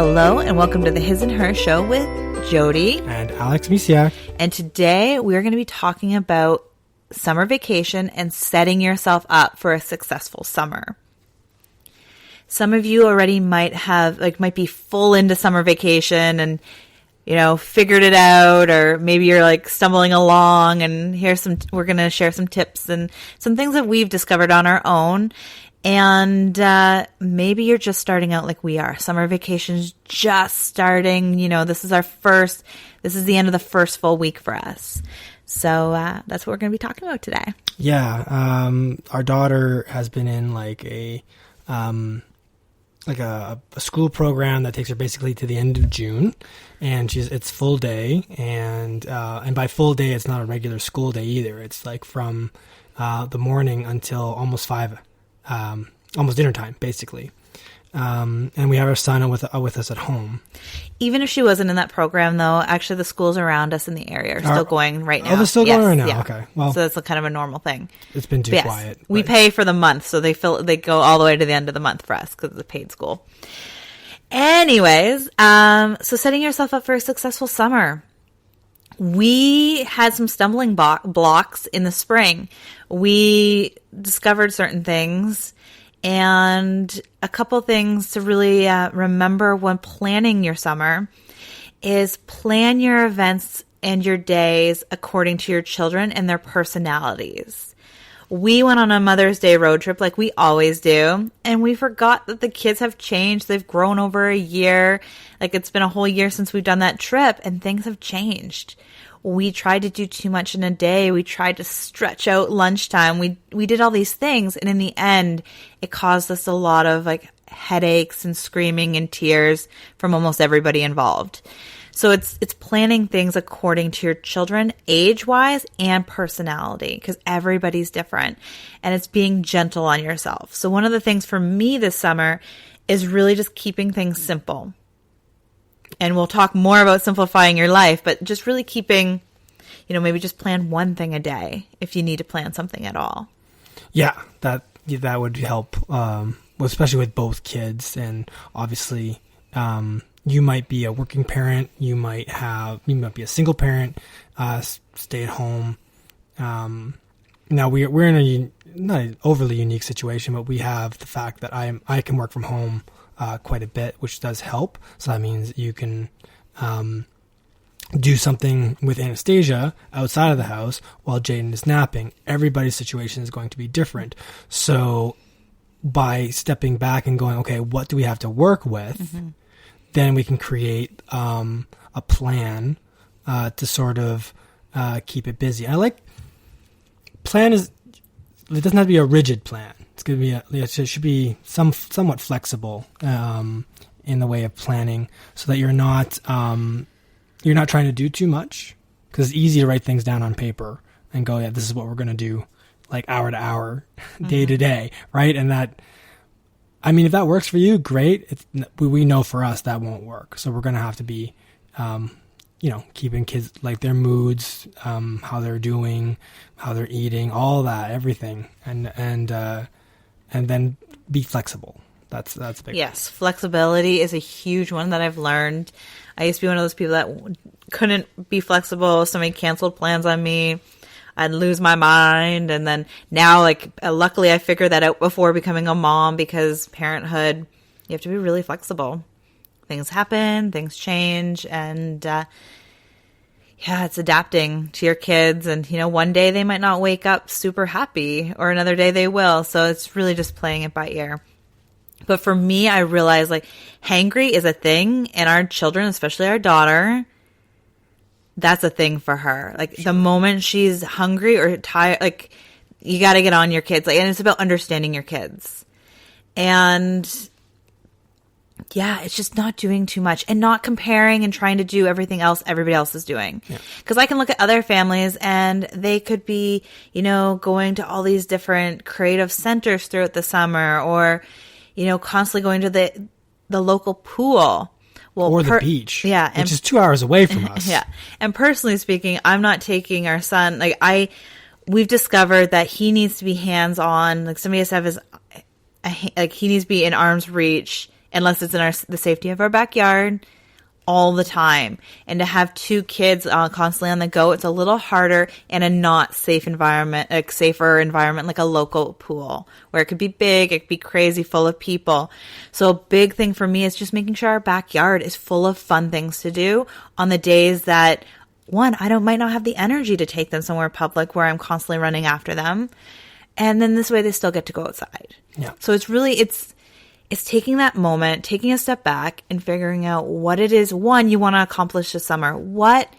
Hello and welcome to the His and Her Show with Jody and Alex Misiak. And today we're going to be talking about summer vacation and setting yourself up for a successful summer. Some of you already might be full into summer vacation and, figured it out, or maybe you're stumbling along, and we're going to share some tips and some things that we've discovered on our own. And maybe you're just starting out like we are. Summer vacation's just starting. This is the end of the first full week for us. So that's what we're going to be talking about today. Yeah. Our daughter has been in a school program that takes her basically to the end of June, and it's full day. And by full day, it's not a regular school day either. It's from the morning until almost 5. Almost dinner time, basically. And we have our son with us at home. Even if she wasn't in that program, though, actually the schools around us in the area are still going right now. Oh, they're still going right now? Yeah. Okay. Well, so that's kind of a normal thing. It's been too quiet. We pay for the month, so they go all the way to the end of the month for us because it's a paid school. Anyways, so setting yourself up for a successful summer. We had some stumbling blocks in the spring. We discovered certain things, and a couple things to really remember when planning your summer is plan your events and your days according to your children and their personalities. We went on a Mother's Day road trip like we always do, and we forgot that the kids have changed. They've grown over a year. It's been a whole year since we've done that trip, and things have changed. We tried to do too much in a day. We tried to stretch out lunchtime. We did all these things, and in the end, it caused us a lot of headaches and screaming and tears from almost everybody involved. So it's planning things according to your children, age-wise and personality, because everybody's different, and it's being gentle on yourself. So one of the things for me this summer is really just keeping things simple. And we'll talk more about simplifying your life, but just really keeping, maybe just plan one thing a day if you need to plan something at all. Yeah, that would help, especially with both kids. And obviously, you might be a working parent. You might be a single parent, stay at home. Now we're in not an overly unique situation, but we have the fact that I can work from home quite a bit, which does help. So that means you can do something with Anastasia outside of the house while Jaden is napping. Everybody's situation is going to be different. So by stepping back and going, okay, what do we have to work with? Mm-hmm. Then we can create a plan to sort of keep it busy. I like plan it doesn't have to be a rigid plan. It's going to be it should be somewhat flexible in the way of planning, so that you're not trying to do too much, because it's easy to write things down on paper and go, yeah, this is what we're going to do, hour to hour, day to day, right? And that, if that works for you, great. We know for us that won't work, so we're going to have to be, keeping kids their moods, how they're doing, how they're eating, all that, everything, and then be flexible. That's big. Yes, flexibility is a huge one that I've learned. I used to be one of those people that couldn't be flexible. Somebody canceled plans on me, I'd lose my mind. And then now, luckily I figured that out before becoming a mom, because parenthood, you have to be really flexible. Things happen, things change, and it's adapting to your kids. And, one day they might not wake up super happy, or another day they will. So it's really just playing it by ear. But for me, I realized hangry is a thing, and our children, especially our daughter, that's a thing for her. The moment she's hungry or tired, you got to get on your kids. And it's about understanding your kids. And it's just not doing too much and not comparing and trying to do everything else everybody else is doing. Because I can look at other families, and they could be, going to all these different creative centers throughout the summer, or, constantly going to the local pool. Or the beach. Yeah. Which is 2 hours away from us. Yeah. And personally speaking, I'm not taking our son, we've discovered that he needs to be hands-on. Somebody has to have he needs to be in arm's reach unless it's in the safety of our backyard all the time. And to have 2 kids constantly on the go, it's a little harder in a not safe environment, like safer environment, like a local pool where it could be big, it could be crazy, full of people. So a big thing for me is just making sure our backyard is full of fun things to do on the days that, one, I might not have the energy to take them somewhere public where I'm constantly running after them. And then this way they still get to go outside. Yeah. So it's really, it's taking that moment, taking a step back and figuring out what it is, one, you want to accomplish this summer. What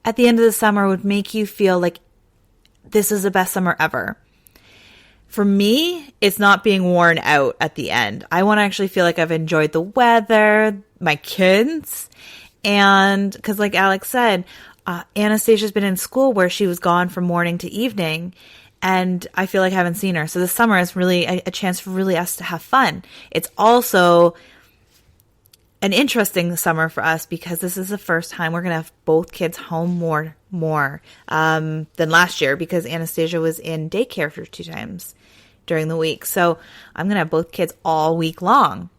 at the end of the summer would make you feel like this is the best summer ever? For me, it's not being worn out at the end. I want to actually feel like I've enjoyed the weather, my kids, and because like Alex said, Anastasia's been in school where she was gone from morning to evening, and I feel like I haven't seen her. So this summer is really a chance for really us to have fun. It's also an interesting summer for us because this is the first time we're going to have both kids home more than last year because Anastasia was in daycare for 2 times during the week. So I'm going to have both kids all week long,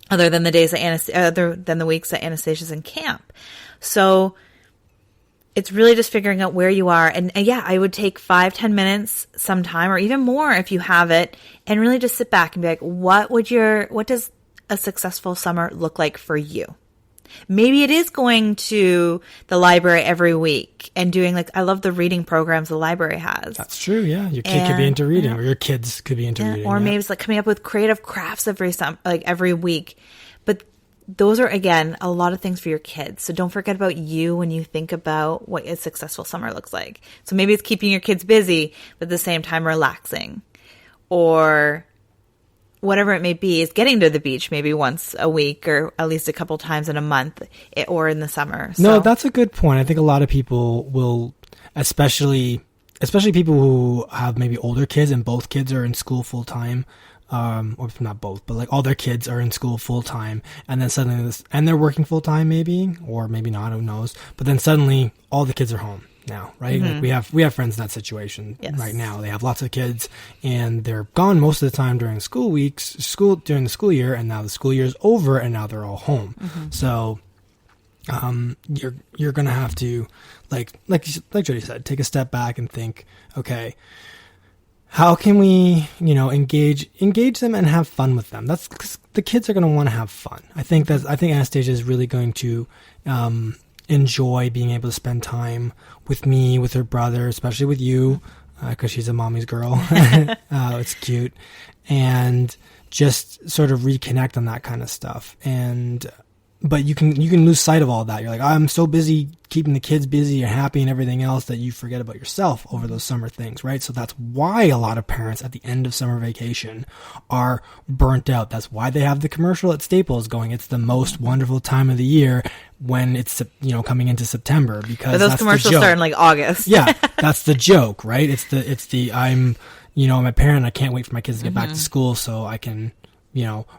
other than the weeks that Anastasia's in camp. So it's really just figuring out where you are. And yeah, I would take 5-10 minutes sometime or even more if you have it and really just sit back and be like, what does a successful summer look like for you? Maybe it is going to the library every week and doing I love the reading programs the library has. That's true. Yeah. Your kid could be into reading or your kids could be into reading. Or maybe it's coming up with creative crafts every week. But those are, again, a lot of things for your kids. So don't forget about you when you think about what a successful summer looks like. So maybe it's keeping your kids busy, but at the same time relaxing. Or whatever it may be, is getting to the beach maybe once a week or at least a couple times in a month or in the summer. So. No, that's a good point. I think a lot of people will, especially people who have maybe older kids and both kids are in school full time. Or not both, but all their kids are in school full time, and then suddenly and they're working full time maybe, or maybe not, who knows? But then suddenly all the kids are home now, right? Mm-hmm. We have friends in that situation right now. They have lots of kids, and they're gone most of the time during during the school year, and now the school year is over, and now they're all home. Mm-hmm. So, you're gonna have to like Jody said, take a step back and think, okay, how can we, engage them and have fun with them? That's 'cause the kids are going to want to have fun. I think Anastasia is really going to enjoy being able to spend time with me, with her brother, especially with you, because she's a mommy's girl. It's cute, and just sort of reconnect on that kind of stuff. But you can lose sight of all that. You're like, I'm so busy keeping the kids busy and happy and everything else that you forget about yourself over those summer things, right? So that's why a lot of parents at the end of summer vacation are burnt out. That's why they have the commercial at Staples going, it's the most wonderful time of the year when it's, coming into September, because but those that's commercials the joke. start in August. Yeah, that's the joke, right? It's the I'm a parent, I can't wait for my kids to get back to school so I can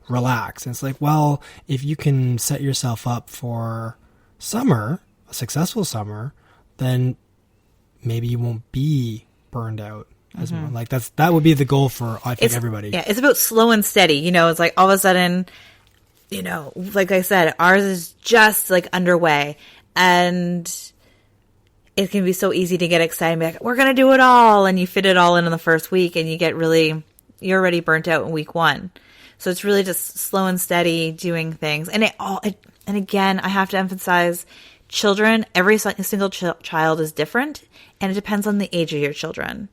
relax. And it's well, if you can set yourself up for summer, a successful summer, then maybe you won't be burned out as much. That would be the goal for, I think, everybody. Yeah, it's about slow and steady. It's all of a sudden, like I said, ours is just underway, and it can be so easy to get excited and be like, we're going to do it all. And you fit it all in the first week and you're already burnt out in week 1. So it's really just slow and steady doing things. And and again, I have to emphasize, children, every single child is different, and it depends on the age of your children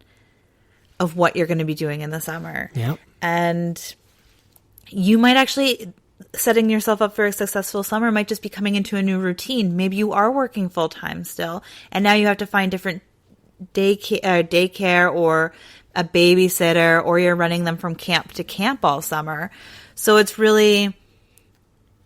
of what you're going to be doing in the summer. Yep. And you might actually, setting yourself up for a successful summer might just be coming into a new routine. Maybe you are working full time still, and now you have to find different daycare or a babysitter, or you're running them from camp to camp all summer. So it's really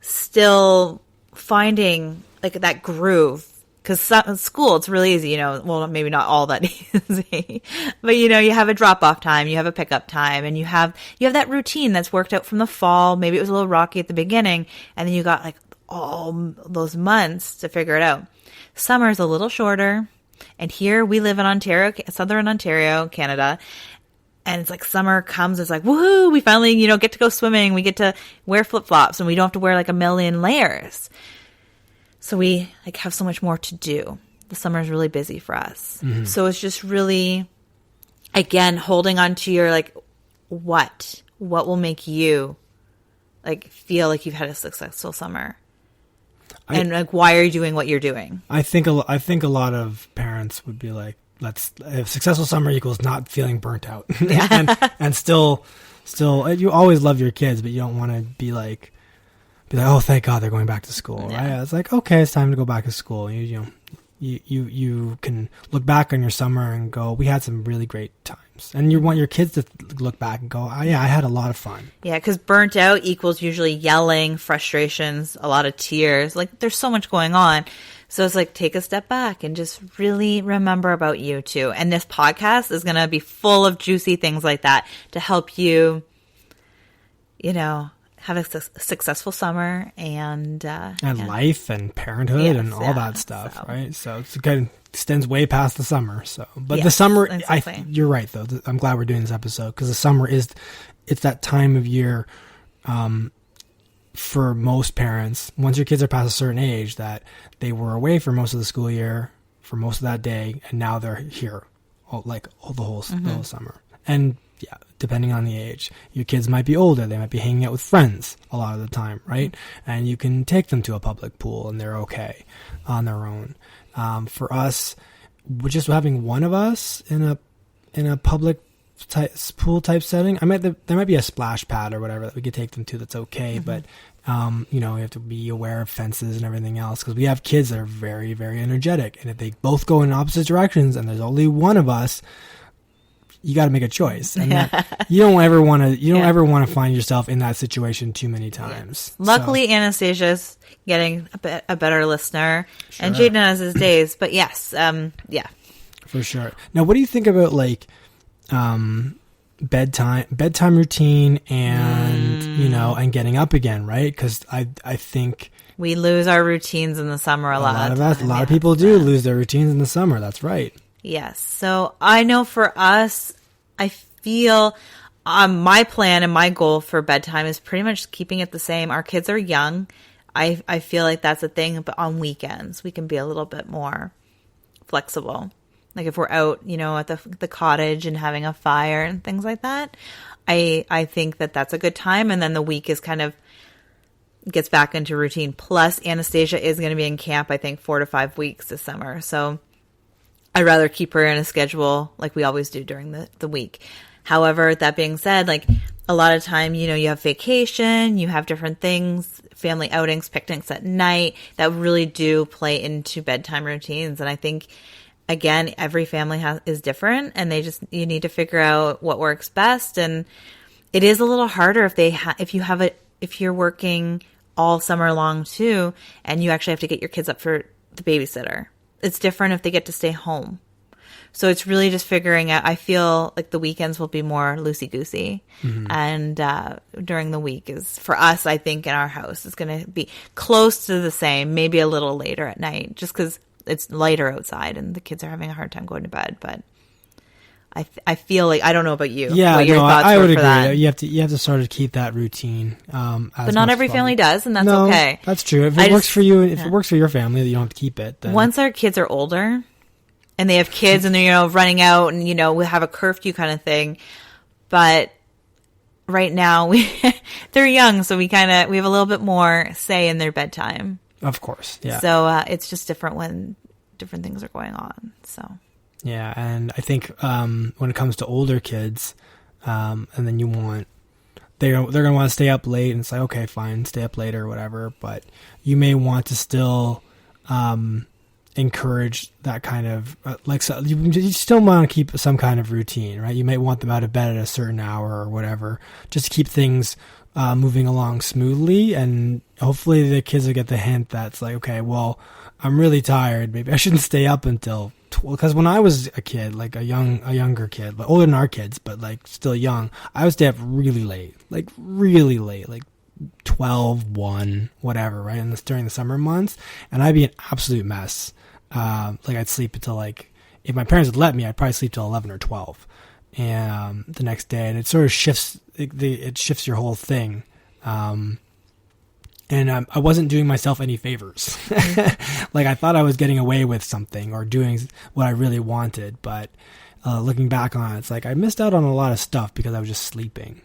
still finding that groove, because school, it's really easy, well, maybe not all that easy, but you have a drop off time, you have a pickup time, and you have that routine that's worked out from the fall. Maybe it was a little rocky at the beginning, and then you got all those months to figure it out. Summer's a little shorter. And here we live in Ontario, Southern Ontario, Canada, And it's like summer comes, it's like, woohoo, we finally, get to go swimming. We get to wear flip-flops and we don't have to wear like a million layers. So we like have so much more to do. The summer is really busy for us. Mm-hmm. So it's just really, again, holding on to your like, what will make you like feel like you've had a successful summer? And like, why are you doing what you're doing? I think a lot of parents would be like, if successful summer equals not feeling burnt out. and still, you always love your kids, but you don't want to be like, oh, thank God they're going back to school. Yeah. Right? It's like, okay, it's time to go back to school. You can look back on your summer and go, we had some really great times. And you want your kids to look back and go, oh, yeah, I had a lot of fun. Yeah, because burnt out equals usually yelling, frustrations, a lot of tears. Like, there's so much going on. So it's like, take a step back and just really remember about you too. And this podcast is going to be full of juicy things like that to help you, have a successful summer and life and parenthood and all that stuff, right? So it's good. Extends way past the summer. So, but the summer, exactly. You're right though. I'm glad we're doing this episode because the summer it's that time of year, for most parents, once your kids are past a certain age, that they were away for most of the school year, for most of that day, and now they're here, the whole summer. And yeah, depending on the age, your kids might be older. They might be hanging out with friends a lot of the time, right? And you can take them to a public pool, and they're okay on their own. For us, we're just having one of us in a public pool type setting. There might be a splash pad or whatever that we could take them to. That's okay, but we have to be aware of fences and everything else because we have kids that are very, very energetic, and if they both go in opposite directions and there's only one of us, you got to make a choice, and you don't ever want to find yourself in that situation too many times. Yeah. Luckily, Anastasia's getting a better listener, sure. And Jaden has his days, but yes, for sure. Now, what do you think about like bedtime routine and and getting up again, right? Because I think we lose our routines in the summer a lot. A lot of people do lose their routines in the summer. That's right. Yes. So I know for us, I feel my plan and my goal for bedtime is pretty much keeping it the same. Our kids are young. I feel like that's a thing, but on weekends we can be a little bit more flexible. Like if we're out, at the cottage and having a fire and things like that, I think that that's a good time. And then the week is kind of gets back into routine. Plus Anastasia is going to be in camp, I think 4 to 5 weeks this summer. So I'd rather keep her in a schedule like we always do during the week. However, that being said, like a lot of time, you have vacation, you have different things, family outings, picnics at night that really do play into bedtime routines. And I think, again, every family is different, and you need to figure out what works best. And it is a little harder if you're working all summer long too, and you actually have to get your kids up for the babysitter. It's different if they get to stay home. So it's really just figuring out. I feel like the weekends will be more loosey-goosey. Mm-hmm. And during the week is, for us, I think in our house, it's going to be close to the same, maybe a little later at night, just because it's lighter outside and the kids are having a hard time going to bed. But I feel like, I don't know about you. Yeah, what your thoughts I would agree. That. You have to sort of keep that routine. But not every family does, and that's okay. That's true. If it works for you, if it works for your family, you don't have to keep it. Then. Once our kids are older, and they have kids, and they're running out, and we have a curfew kind of thing. But right now, they're young, so we have a little bit more say in their bedtime. Of course, yeah. So it's just different when different things are going on. So. Yeah, and I think when it comes to older kids, and then they're going to want to stay up late, and it's like, okay, fine, stay up later or whatever, but you may want to still encourage that kind of, so you still want to keep some kind of routine, right? You might want them out of bed at a certain hour or whatever, just to keep things moving along smoothly, and hopefully the kids will get the hint that's like, okay, well, I'm really tired, maybe I shouldn't stay up until, because when I was a kid, like a younger kid, but older than our kids, but like still young, I would stay up really late, like 12, 1, whatever, right? During the summer months, and I'd be an absolute mess. Like I'd sleep until if my parents would let me, I'd probably sleep till 11 or 12. the next day, and it sort of shifts. It shifts your whole thing. And I wasn't doing myself any favors. Like I thought I was getting away with something or doing what I really wanted, but looking back on it, it's like I missed out on a lot of stuff because I was just sleeping.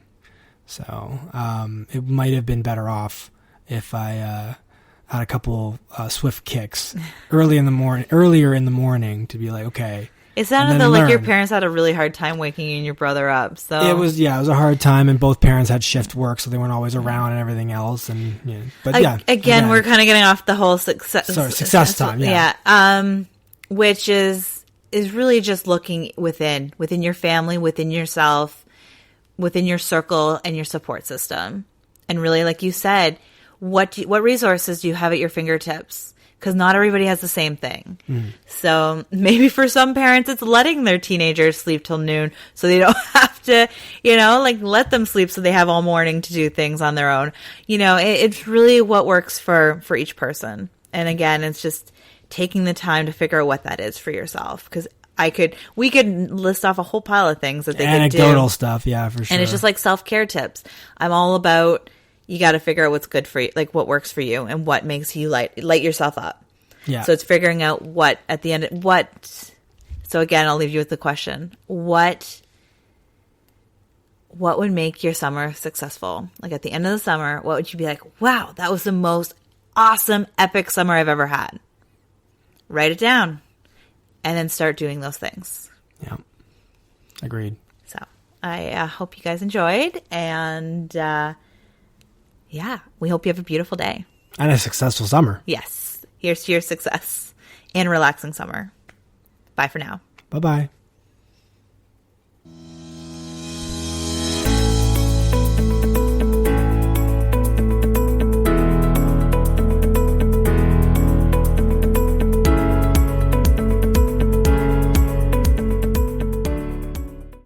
So it might have been better off if I had a couple swift kicks earlier in the morning to be like, okay. It sounded though like your parents had a really hard time waking you and your brother up. So it was a hard time, and both parents had shift work, so they weren't always around and everything else. And but again, we're kind of getting off the whole success time. Which is really just looking within your family, within yourself, within your circle and your support system, and really, like you said, what resources do you have at your fingertips? Because not everybody has the same thing. So maybe for some parents, it's letting their teenagers sleep till noon so they don't have to, let them sleep so they have all morning to do things on their own. It's really what works for each person. And again, it's just taking the time to figure out what that is for yourself. Because we could list off a whole pile of things that they could do. Anecdotal stuff, yeah, for sure. And it's just like self-care tips. I'm all about, you got to figure out what's good for you, like what works for you and what makes you light yourself up. Yeah. So it's figuring out what at the end, so again, I'll leave you with the question. What would make your summer successful? Like at the end of the summer, what would you be like, wow, that was the most awesome, epic summer I've ever had? Write it down and then start doing those things. Yeah. Agreed. So I hope you guys enjoyed, and we hope you have a beautiful day. And a successful summer. Yes. Here's to your success and relaxing summer. Bye for now. Bye-bye.